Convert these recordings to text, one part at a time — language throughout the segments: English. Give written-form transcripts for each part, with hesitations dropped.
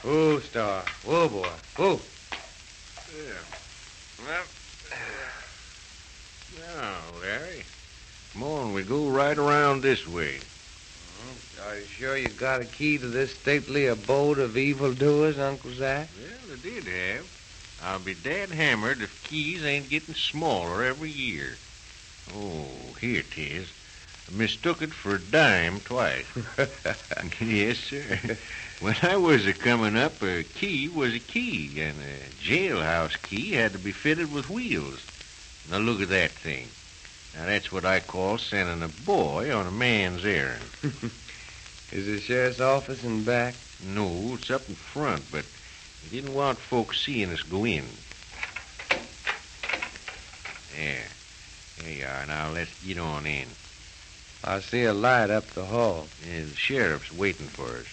Whoa, Star. Whoa, boy. Whoa. Yeah. Well, now, Larry, come on, we go right around this way. Are you sure you got a key to this stately abode of evildoers, Uncle Zach? Well, I did have. I'll be dad hammered if keys ain't getting smaller every year. Oh, here it is. I mistook it for a dime twice. Yes, sir. When I was a-coming up, a key was a key, and a jailhouse key had to be fitted with wheels. Now look at that thing. Now that's what I call sending a boy on a man's errand. Is the sheriff's office in back? No, it's up in front, but he didn't want folks seeing us go in. There you are. Now let's get on in. I see a light up the hall. Yeah, the sheriff's waiting for us.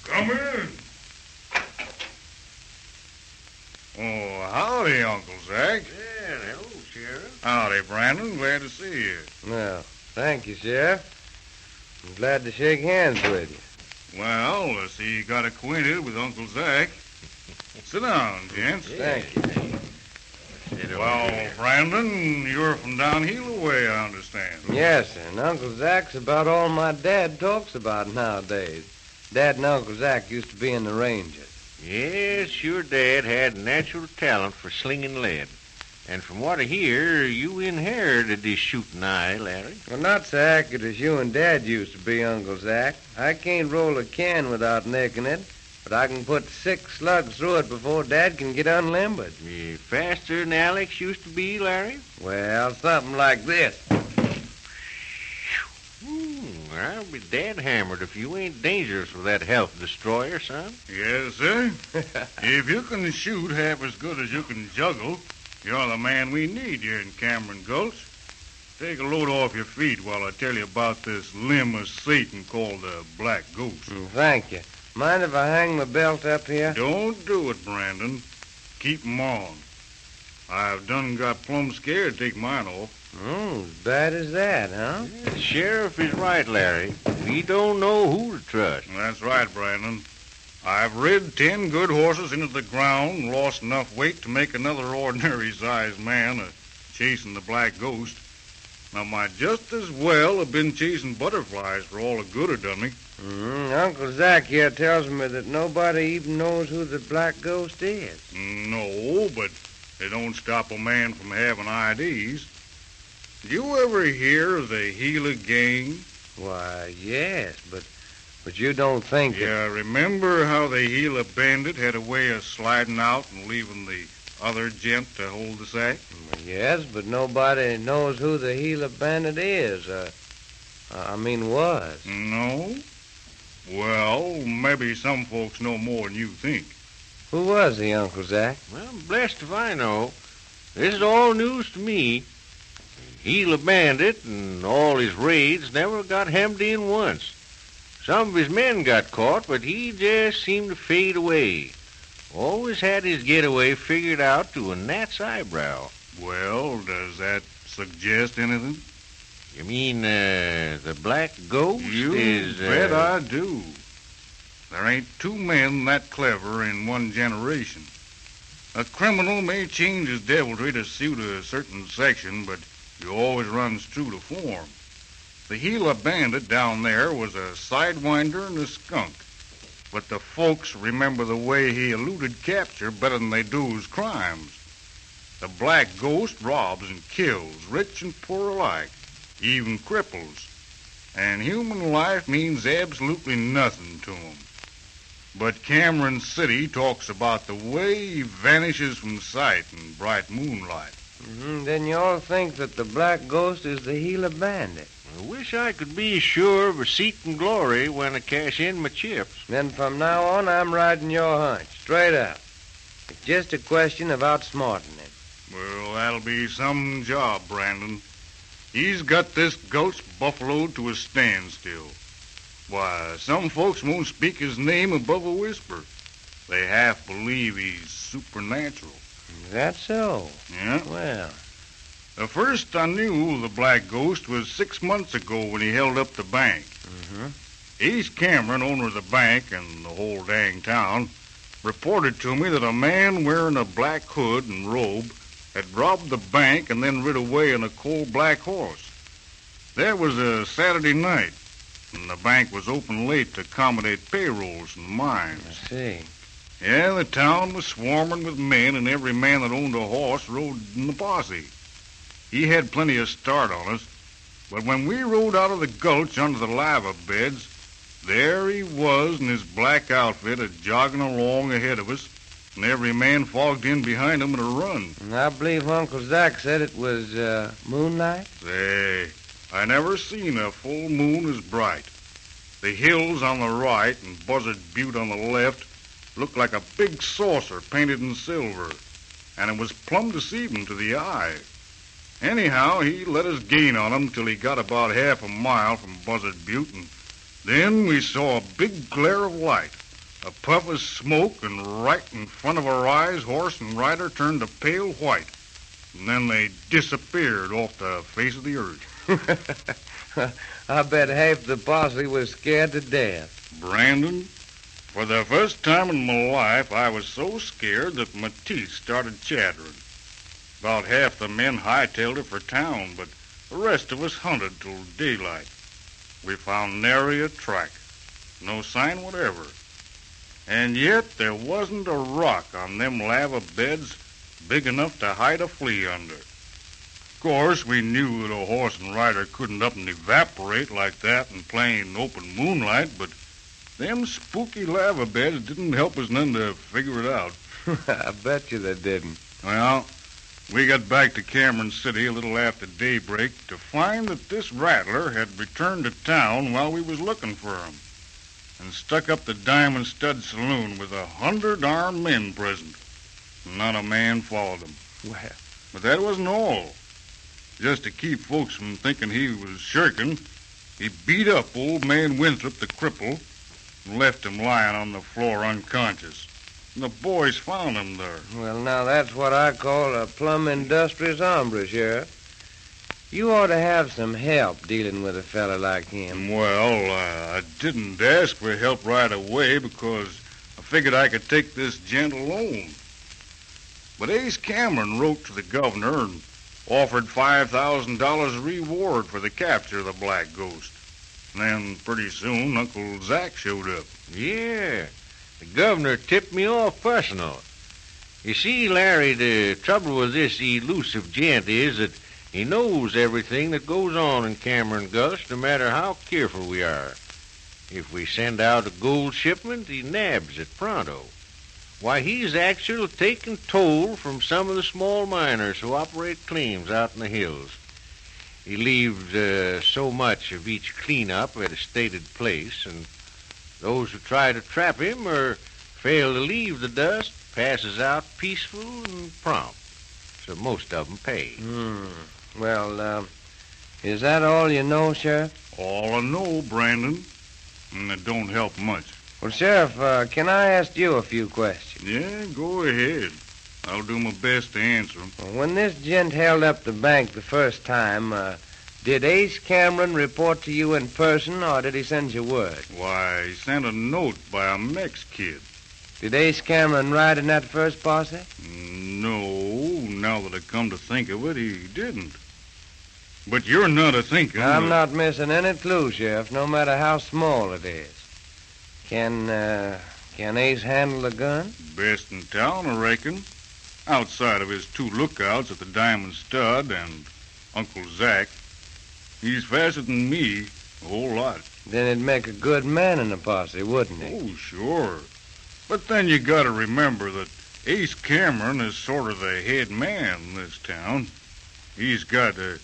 Come in. Oh, howdy, Uncle Zach. Yeah, hello, Sheriff. Howdy, Brandon. Glad to see you. Well, thank you, Sheriff. I'm glad to shake hands with you. Well, I see you got acquainted with Uncle Zach. Sit down, gents. Thank you. Well, Brandon, you're from down here away, I understand. Yes, sir, and Uncle Zach's about all my dad talks about nowadays. Dad and Uncle Zach used to be in the Rangers. Yes, your dad had natural talent for slinging lead. And from what I hear, you inherited this shooting eye, Larry. Well, not so accurate as you and Dad used to be, Uncle Zach. I can't roll a can without nicking it, but I can put 6 slugs through it before Dad can get unlimbered. You faster than Alex used to be, Larry? Well, something like this. I'll be dead hammered if you ain't dangerous with that health destroyer, son. Yes, sir. If you can shoot half as good as you can juggle, you're the man we need here in Cameron Gulch. Take a load off your feet while I tell you about this limb of Satan called the Black Ghost. Thank you. Mind if I hang my belt up here? Don't do it, Brandon. Keep 'em on. I've done got plumb scared to take mine off. As bad as that, huh? The sheriff is right, Larry. We don't know who to trust. That's right, Brandon. I've rid 10 good horses into the ground and lost enough weight to make another ordinary-sized man chasing the Black Ghost. Now, might just as well have been chasing butterflies for all the good it done me. Uncle Zach here tells me that nobody even knows who the Black Ghost is. No, but it don't stop a man from having ideas. Did you ever hear of the Gila gang? Why, yes, but you don't think Yeah, remember how the Gila bandit had a way of sliding out and leaving the other gent to hold the sack? Yes, but nobody knows who the Gila bandit is. Was. No? Well, maybe some folks know more than you think. Who was he, Uncle Zach? Well, I'm blessed if I know. This is all news to me. Gila bandit and all his raids never got hemmed in once. Some of his men got caught, but he just seemed to fade away. Always had his getaway figured out to a gnat's eyebrow. Well, does that suggest anything? You mean, the Black Ghost You is... bet I do. There ain't 2 men that clever in one generation. A criminal may change his deviltry to suit a certain section, but he always runs true to form. The Gila bandit down there was a sidewinder and a skunk. But the folks remember the way he eluded capture better than they do his crimes. The Black Ghost robs and kills, rich and poor alike, even cripples. And human life means absolutely nothing to him. But Cameron City talks about the way he vanishes from sight in bright moonlight. Then you all think that the Black Ghost is the Gila bandit. I wish I could be sure of receipt and glory when I cash in my chips. Then from now on, I'm riding your hunch, straight up. It's just a question of outsmarting it. Well, that'll be some job, Brandon. He's got this ghost buffaloed to a standstill. Why, some folks won't speak his name above a whisper. They half believe he's supernatural. Is that so? Yeah. Well, The first I knew of the Black Ghost was 6 months ago when he held up the bank. mm-hmm. Ace Cameron, owner of the bank and the whole dang town, reported to me that a man wearing a black hood and robe had robbed the bank and then rid away on a coal-black horse. That was a Saturday night, and the bank was open late to accommodate payrolls and mines. I see. Yeah, the town was swarming with men, and every man that owned a horse rode in the posse. He had plenty of start on us, but when we rode out of the gulch under the lava beds, there he was in his black outfit jogging along ahead of us, and every man fogged in behind him at a run. And I believe Uncle Zach said it was moonlight? Say, I never seen a full moon as bright. The hills on the right and Buzzard Butte on the left looked like a big saucer painted in silver, and it was plumb deceiving to the eye. Anyhow, he let us gain on him till he got about half a mile from Buzzard Butte, and then we saw a big glare of light, a puff of smoke, and right in front of our eyes, horse and rider turned a pale white, and then they disappeared off the face of the earth. I bet half the posse was scared to death. Brandon, for the first time in my life, I was so scared that my teeth started chattering. About half the men hightailed it for town, but the rest of us hunted till daylight. We found nary a track, no sign whatever. And yet there wasn't a rock on them lava beds big enough to hide a flea under. Of course, we knew that a horse and rider couldn't up and evaporate like that in plain open moonlight, but them spooky lava beds didn't help us none to figure it out. I bet you they didn't. Well, we got back to Cameron City a little after daybreak to find that this rattler had returned to town while we was looking for him and stuck up the Diamond Stud Saloon with 100 armed men present. Not a man followed him. Well, But that wasn't all. Just to keep folks from thinking he was shirking, he beat up old man Winthrop, the cripple, and left him lying on the floor unconscious. And the boys found him there. well, now that's what I call a plumb industrious hombre, Sheriff. You ought to have some help dealing with a fella like him. Well, I didn't ask for help right away because I figured I could take this gent alone. But Ace Cameron wrote to the governor and offered $5,000 reward for the capture of the Black Ghost. And then pretty soon Uncle Zach showed up. Yeah, the governor tipped me off personal. You see, Larry, the trouble with this elusive gent is that he knows everything that goes on in Cameron Gulch, no matter how careful we are. If we send out a gold shipment, he nabs it pronto. Why, he's actually taking toll from some of the small miners who operate claims out in the hills. He leaves so much of each cleanup at a stated place, and those who try to trap him or fail to leave the dust passes out peaceful and prompt. So most of them pay. Well, is that all you know, Sheriff? All I know, Brandon, and it don't help much. Well, Sheriff, can I ask you a few questions? Yeah, go ahead. I'll do my best to answer them. Well, when this gent held up the bank the first time, did Ace Cameron report to you in person, or did he send you word? Why, he sent a note by a Mex kid. Did Ace Cameron ride in that first posse? No, now that I come to think of it, he didn't. But you're not a thinking. I'm not missing any clue, Sheriff, no matter how small it is. Can Ace handle a gun? Best in town, I reckon. Outside of his two lookouts at the Diamond Stud and Uncle Zach, he's faster than me a whole lot. Then he'd make a good man in the posse, wouldn't he? Oh, sure. But then you gotta remember that Ace Cameron is sort of the head man in this town. He's got, his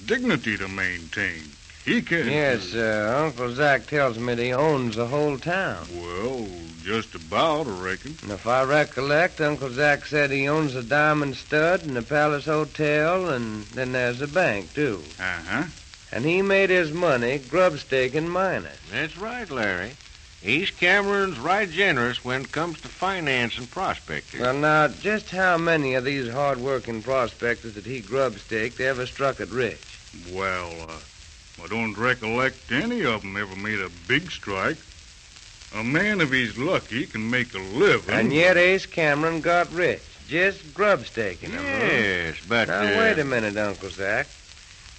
dignity to maintain. He can... Yes, Uncle Zach tells me that he owns the whole town. Well, just about, I reckon. And if I recollect, Uncle Zach said he owns the Diamond Stud and the Palace Hotel, and then there's the bank, too. Uh-huh. And he made his money grub-staking miners. That's right, Larry. Ace Cameron's right generous when it comes to financing prospectors. Well, now, just how many of these hard-working prospectors that he grub-staked ever struck it rich? Well, I don't recollect any of 'em ever made a big strike. A man, if he's lucky, can make a living. And yet Ace Cameron got rich, just grub-staking him. Yes, but... Now, wait a minute, Uncle Zach.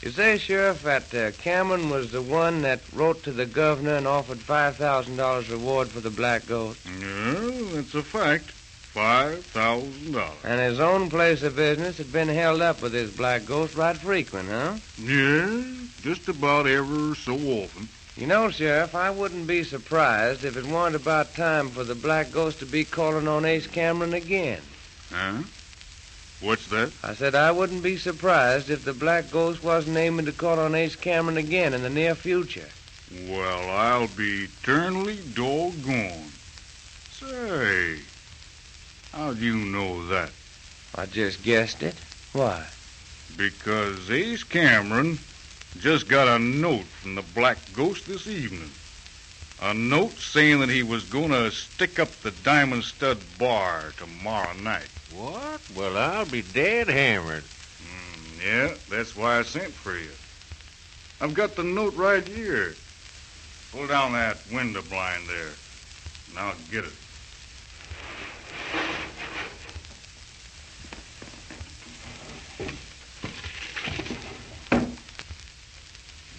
You say, Sheriff, that Cameron was the one that wrote to the governor and offered $5,000 reward for the Black Ghost? Yeah, that's a fact. $5,000. And his own place of business had been held up with this Black Ghost right frequent, huh? Yeah, just about ever so often. You know, Sheriff, I wouldn't be surprised if it weren't about time for the Black Ghost to be calling on Ace Cameron again. Huh? What's that? I said I wouldn't be surprised if the Black Ghost wasn't aiming to call on Ace Cameron again in the near future. Well, I'll be eternally doggone. Say, how'd you know that? I just guessed it. Why? Because Ace Cameron just got a note from the Black Ghost this evening. A note saying that he was going to stick up the Diamond Stud Bar tomorrow night. What? Well, I'll be dead hammered. Yeah, that's why I sent for you. I've got the note right here. Pull down that window blind there, and I'll get it.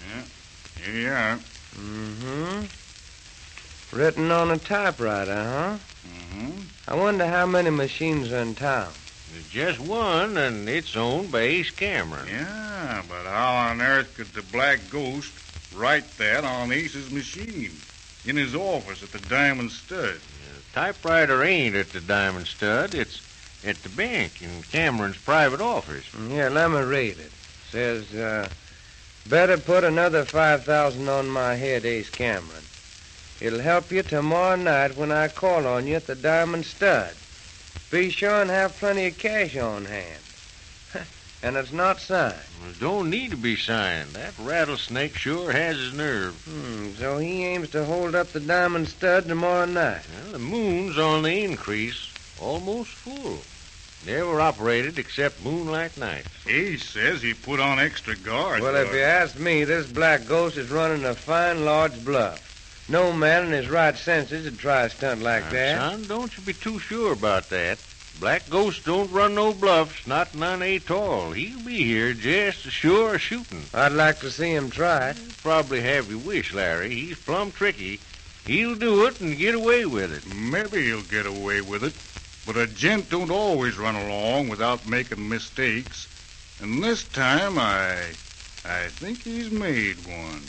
Yeah, here you are. Mm-hmm. Written on a typewriter, huh? Mm-hmm. I wonder how many machines are in town. There's just one, and it's owned by Ace Cameron. Yeah, but how on earth could the Black Ghost write that on Ace's machine in his office at the Diamond Stud? The typewriter ain't at the Diamond Stud. It's at the bank in Cameron's private office. Here, let me read it. Says, better put another $5,000 on my head, Ace Cameron. It'll help you tomorrow night when I call on you at the Diamond Stud. Be sure and have plenty of cash on hand. And it's not signed. It don't need to be signed. That rattlesnake sure has his nerve. So he aims to hold up the Diamond Stud tomorrow night. Well, the moon's on the increase, almost full. Never operated except moonlight nights. Ace says he put on extra guards. Well, if you ask me, this Black Ghost is running a fine, large bluff. No man in his right senses would try a stunt like that. Son, don't you be too sure about that. Black Ghost don't run no bluffs, not none at all. He'll be here just as sure as shooting. I'd like to see him try it. You'll probably have your wish, Larry. He's plumb tricky. He'll do it and get away with it. Maybe he'll get away with it, but a gent don't always run along without making mistakes. And this time, I think he's made one.